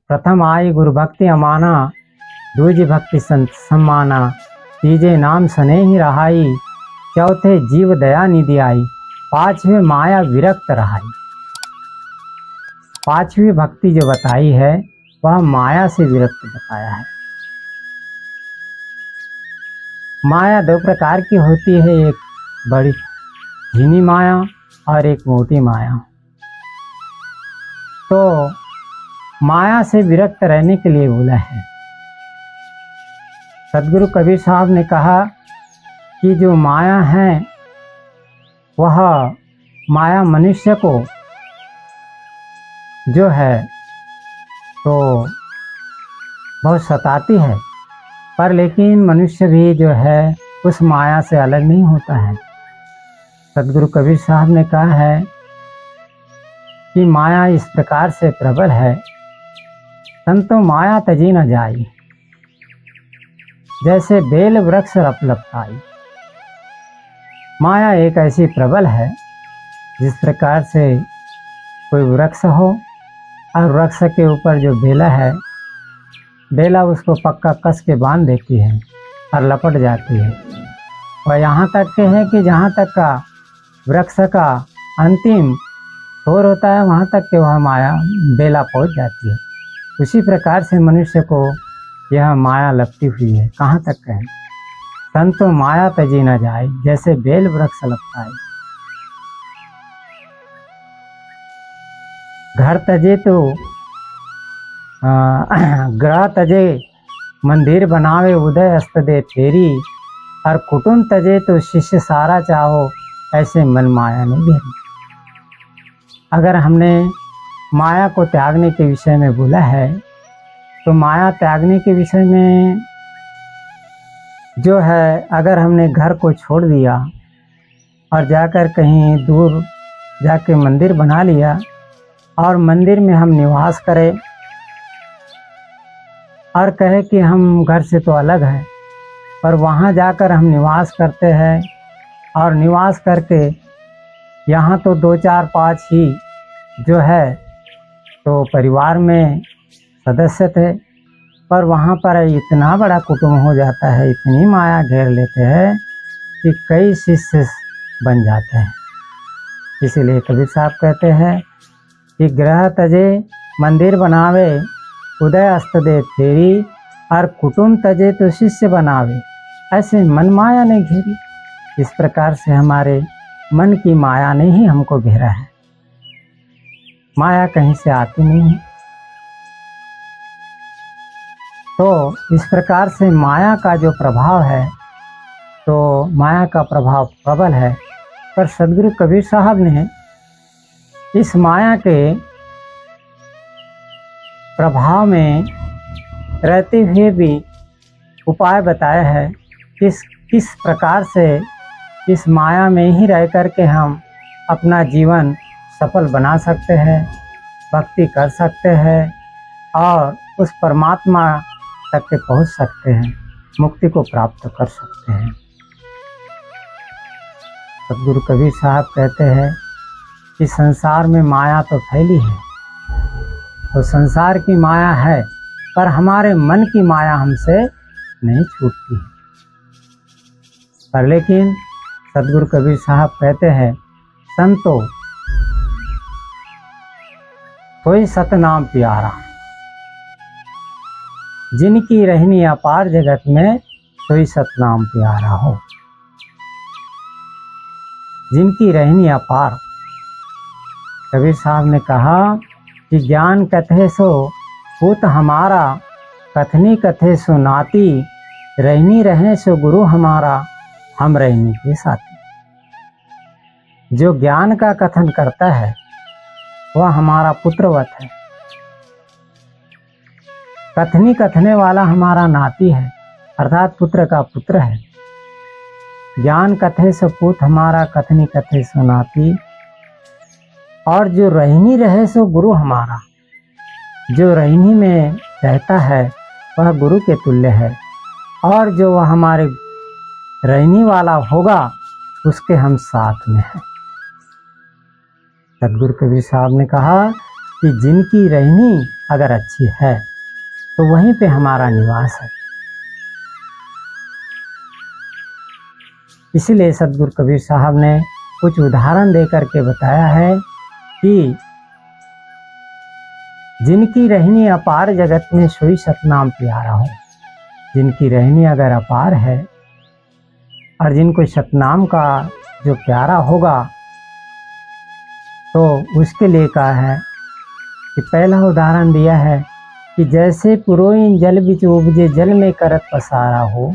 प्रथम आई गुरु भक्ति अमाना, दूजी भक्ति संत सम्माना, तीजे नाम स्नेही रहाई, चौथे जीव दया निधि आई, पांचवें माया विरक्त रहाई। पांचवी भक्ति जो बताई है वह माया से विरक्त बताया है। माया दो प्रकार की होती है, एक बड़ी झीनी माया और एक मोटी माया। तो माया से विरक्त रहने के लिए बोला है। सदगुरु कबीर साहब ने कहा कि जो माया है वह माया मनुष्य को जो है तो बहुत सताती है, पर लेकिन मनुष्य भी जो है उस माया से अलग नहीं होता है। सदगुरु कबीर साहब ने कहा है कि माया इस प्रकार से प्रबल है, संतो माया तजी न जाई, जैसे बेल वृक्ष लपलपताई। माया एक ऐसी प्रबल है जिस प्रकार से कोई वृक्ष हो और वृक्ष के ऊपर जो बेला है, बेला उसको पक्का कस के बांध देती है और लपट जाती है। और यहाँ तक के है कि जहाँ तक का वृक्ष का अंतिम छोर होता है वहाँ तक के वह माया बेला पहुँच जाती है। उसी प्रकार से मनुष्य को यह माया लगती हुई है। कहाँ तक है? संतो माया तजी न जाए, जैसे बेल वृक्ष लगता है। घर तजे तो ग्रह तजे, मंदिर बनावे उदय अस्त दे फेरी, और कुटुंब तजे तो शिष्य सारा चाहो, ऐसे मन माया नहीं घेरी। अगर हमने माया को त्यागने के विषय में बोला है तो माया त्यागने के विषय में जो है, अगर हमने घर को छोड़ दिया और जाकर कहीं दूर जाके मंदिर बना लिया और मंदिर में हम निवास करें और कहे कि हम घर से तो अलग हैं, पर वहाँ जाकर हम निवास करते हैं और निवास करके यहाँ तो 2, 4, 5 ही जो है तो परिवार में सदस्य थे, पर वहाँ पर इतना बड़ा कुटुंब हो जाता है, इतनी माया घेर लेते हैं कि कई शिष्य बन जाते हैं। इसीलिए कबीर साहब कहते हैं कि ग्रह तजे मंदिर बनावे उदय अस्त दे फेरी, और कुटुंब तजे तो शिष्य बनावे, ऐसे मन माया ने घेरी। इस प्रकार से हमारे मन की माया ने ही हमको घेरा है। माया कहीं से आती नहीं है। तो इस प्रकार से माया का जो प्रभाव है तो माया का प्रभाव प्रबल है, पर सदगुरु कबीर साहब ने इस माया के प्रभाव में रहते हुए भी उपाय बताया है किस प्रकार से इस माया में ही रह कर के हम अपना जीवन सफल बना सकते हैं, भक्ति कर सकते हैं और उस परमात्मा तक के पहुंच सकते हैं, मुक्ति को प्राप्त कर सकते हैं। सदगुरु कबीर साहब कहते हैं कि संसार में माया तो फैली है, तो संसार की माया है, पर हमारे मन की माया हमसे नहीं छूटती है। पर लेकिन सदगुरु कबीर साहब कहते हैं, संतो कोई सतनाम प्यारा, जिनकी रहनी अपार जगत में कोई सतनाम प्यारा हो। जिनकी रहनी अपार, कबीर साहब ने कहा कि ज्ञान कथे सो पूत हमारा, कथनी कथे सो नाती, रहनी रहे सो गुरु हमारा, हम रहनी के साथी। जो ज्ञान का कथन करता है वह हमारा पुत्रवत है, कथनी कथने वाला हमारा नाती है, अर्थात पुत्र का पुत्र है। ज्ञान कथे सो पूत हमारा, कथनी कथे सो नाती, और जो रहनी रहे सो गुरु हमारा। जो रहनी में रहता है वह गुरु के तुल्य है, और जो वह हमारे रहनी वाला होगा उसके हम साथ में हैं। सदगुरु कबीर साहब ने कहा कि जिनकी रहनी अगर अच्छी है तो वहीं पे हमारा निवास है। इसीलिए सदगुरु कबीर साहब ने कुछ उदाहरण दे करके बताया है कि जिनकी रहनी अपार जगत में सोई सतनाम प्यारा हो। जिनकी रहनी अगर अपार है और जिनको सतनाम का जो प्यारा होगा तो उसके लिए कहा है कि पहला उदाहरण दिया है कि जैसे पुरोहिन जल बिच उपजे जल में करत पसारा हो,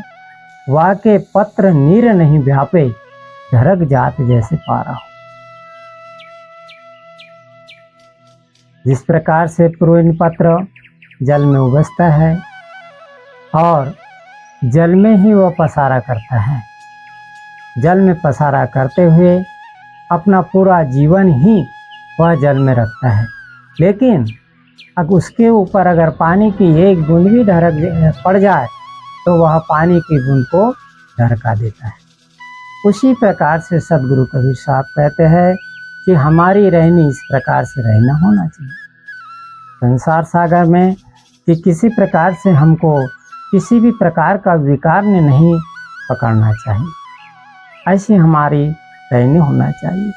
वाके पत्र नीर नहीं व्यापे झरक जात जैसे पारा हो। जिस प्रकार से पुरोहिन पत्र जल में उबजता है और जल में ही वह पसारा करता है, जल में पसारा करते हुए अपना पूरा जीवन ही वह जल में रखता है, लेकिन अब उसके ऊपर अगर पानी की एक बूंद भी ढरक पड़ जाए तो वह पानी की बूंद को ढरका देता है। उसी प्रकार से सदगुरु कबीर साहब कहते हैं कि हमारी रहनी इस प्रकार से रहना होना चाहिए संसार सागर में, कि किसी प्रकार से हमको किसी भी प्रकार का विकार ने नहीं पकड़ना चाहिए। ऐसी हमारी रहनी होना चाहिए।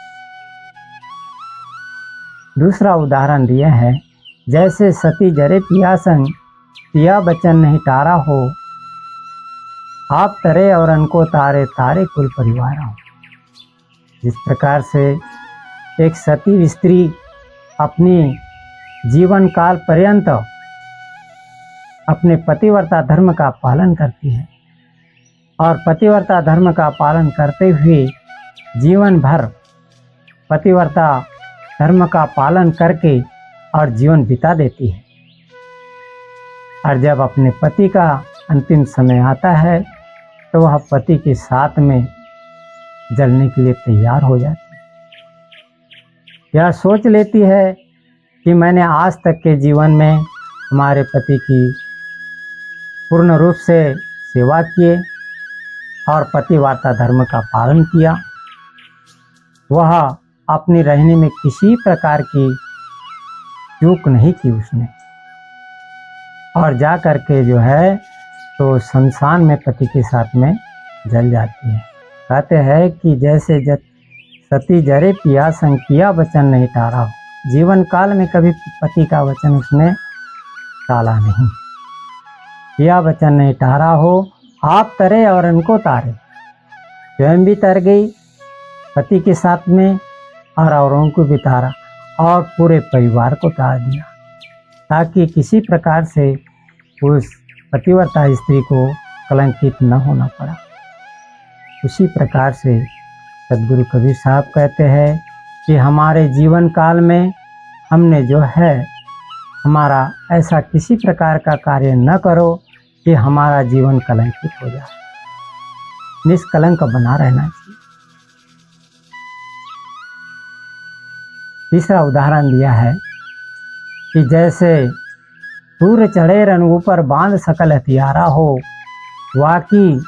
दूसरा उदाहरण दिया है, जैसे सती जरे पिया संग पिया बचन नहीं टारा हो, आप तरे और अनको तारे तारे कुल परिवार हो। जिस प्रकार से एक सती स्त्री अपनी जीवन काल पर्यंत अपने पतिव्रता धर्म का पालन करती है और पतिव्रता धर्म का पालन करते हुए जीवन भर पतिव्रता धर्म का पालन करके और जीवन बिता देती है, और जब अपने पति का अंतिम समय आता है तो वह पति के साथ में जलने के लिए तैयार हो जाती है। यह सोच लेती है कि मैंने आज तक के जीवन में हमारे पति की पूर्ण रूप से सेवा किए और पतिव्रता धर्म का पालन किया, वह अपनी रहने में किसी प्रकार की चूक नहीं की उसने, और जा करके जो है तो शमशान में पति के साथ में जल जाती है। कहते हैं कि जैसे सती जरे पिया संग पिया वचन नहीं टारा हो, जीवन काल में कभी पति का वचन उसने टाला नहीं, पिया वचन नहीं टारा हो, आप तरे और उनको तारे, स्वयं भी तर गई पति के साथ में और औरों को भी तारा और पूरे परिवार को तार दिया, ताकि किसी प्रकार से उस पतिव्रता स्त्री को कलंकित न होना पड़ा। उसी प्रकार से सदगुरु कबीर साहब कहते हैं कि हमारे जीवन काल में हमने जो है हमारा ऐसा किसी प्रकार का कार्य न करो कि हमारा जीवन कलंकित हो जाए, निष्कलंक बना रहना चाहिए। तीसरा उदाहरण दिया है कि जैसे सूर्य चढ़े रन ऊपर बांध सकल हथियारा हो, वाकी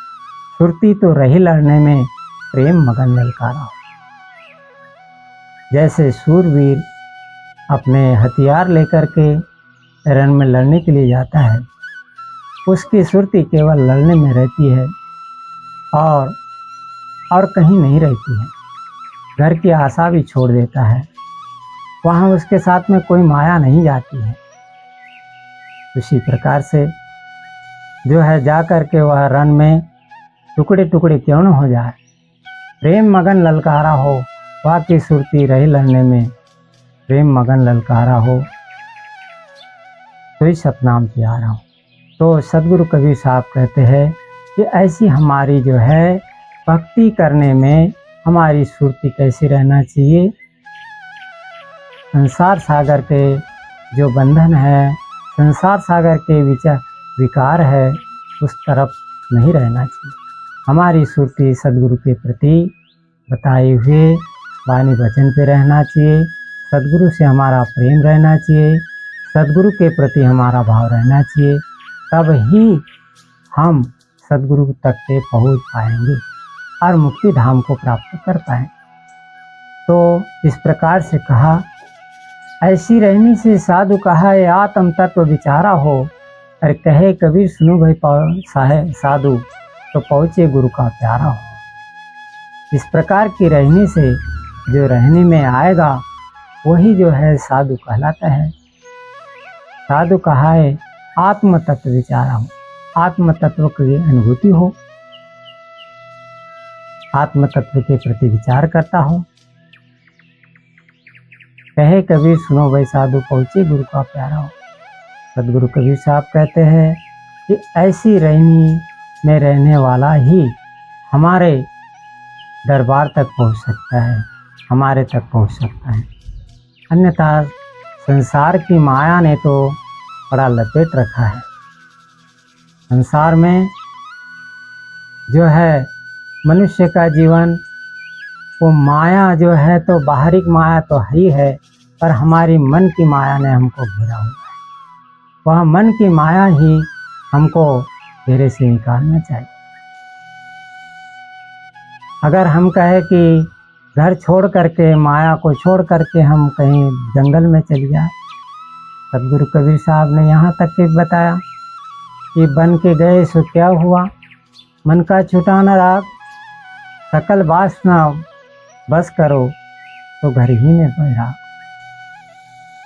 सुरती तो रही लड़ने में प्रेम मगन ललकारा हो। जैसे सूरवीर अपने हथियार लेकर के रण में लड़ने के लिए जाता है, उसकी सुरती केवल लड़ने में रहती है और कहीं नहीं रहती है। घर की आशा भी छोड़ देता है, वहाँ उसके साथ में कोई माया नहीं जाती है। उसी प्रकार से जो है जा कर के वह रण में टुकड़े टुकड़े क्यों न हो जाए, प्रेम मगन ललकारा हो, वह की सुरती रही लड़ने में प्रेम मगन ललकारा हो, तो ही सतनाम प्यारा हो। तो सदगुरु कबीर साहब कहते हैं कि ऐसी हमारी जो है भक्ति करने में हमारी सुरती कैसी रहना चाहिए। संसार सागर के जो बंधन है, संसार सागर के विकार है, उस तरफ नहीं रहना चाहिए। हमारी सुरती सदगुरु के प्रति बताए हुए वाणी वचन पे रहना चाहिए। सदगुरु से हमारा प्रेम रहना चाहिए, सदगुरु के प्रति हमारा भाव रहना चाहिए, तब ही हम सदगुरु तक के पहुँच पाएंगे और मुक्ति धाम को प्राप्त कर पाएंगे। तो इस प्रकार से कहा, ऐसी रहनी से साधु कहा है आत्म तत्व विचारा हो। अरे कहे कबीर सुनो भाई साधु तो पहुँचे गुरु का प्यारा हो। इस प्रकार की रहनी से जो रहने में आएगा वही जो है साधु कहलाता है। साधु कहा है आत्म तत्व विचारा हो, आत्म तत्व की अनुभूति हो, आत्म तत्व के प्रति विचार करता हो। कहे कबीर सुनो भाई साधु पहुँचे गुरु का प्यारा हो। सदगुरु कबीर साहब कहते हैं कि ऐसी रहनी में रहने वाला ही हमारे दरबार तक पहुँच सकता है, हमारे तक पहुँच सकता है। अन्यथा संसार की माया ने तो बड़ा लपेट रखा है। संसार में जो है मनुष्य का जीवन वो माया जो है तो बाहरी माया तो है ही है, पर हमारी मन की माया ने हमको घेरा हुआ है। वह मन की माया ही हमको घेरे से निकालना चाहिए। अगर हम कहें कि घर छोड़ करके माया को छोड़ करके हम कहीं जंगल में चल जाए, सदगुरु कबीर साहब ने यहाँ तक के बताया कि बन के गए सो क्या हुआ, मन का छुटा न राग, सकल वासना बस करो तो घर ही में बैराग।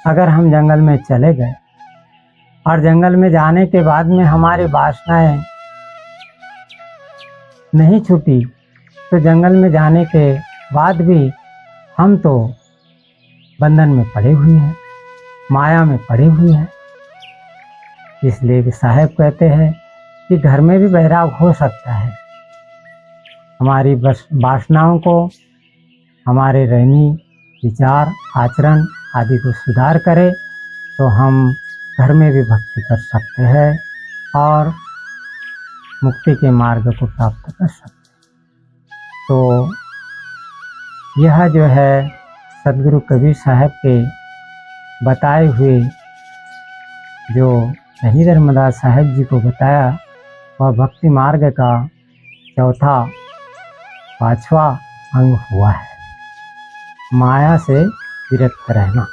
अगर हम जंगल में चले गए और जंगल में जाने के बाद में हमारी वासनाएं नहीं छूटी तो जंगल में जाने के बाद भी हम तो बंधन में पड़े हुए हैं, माया में पड़े हुए हैं। इसलिए साहब कहते हैं कि घर में भी बैराग हो सकता है। हमारी वासनाओं को हमारे रहनी विचार आचरण आदि को सुधार करे तो हम घर में भी भक्ति कर सकते हैं और मुक्ति के मार्ग को प्राप्त कर सकते हैं। तो यह जो है सदगुरु कबीर साहब के बताए हुए जो शहीद धर्मदास साहब जी को बताया वह भक्ति मार्ग का चौथा पांचवा अंग हुआ है, माया से विरक्त रहना।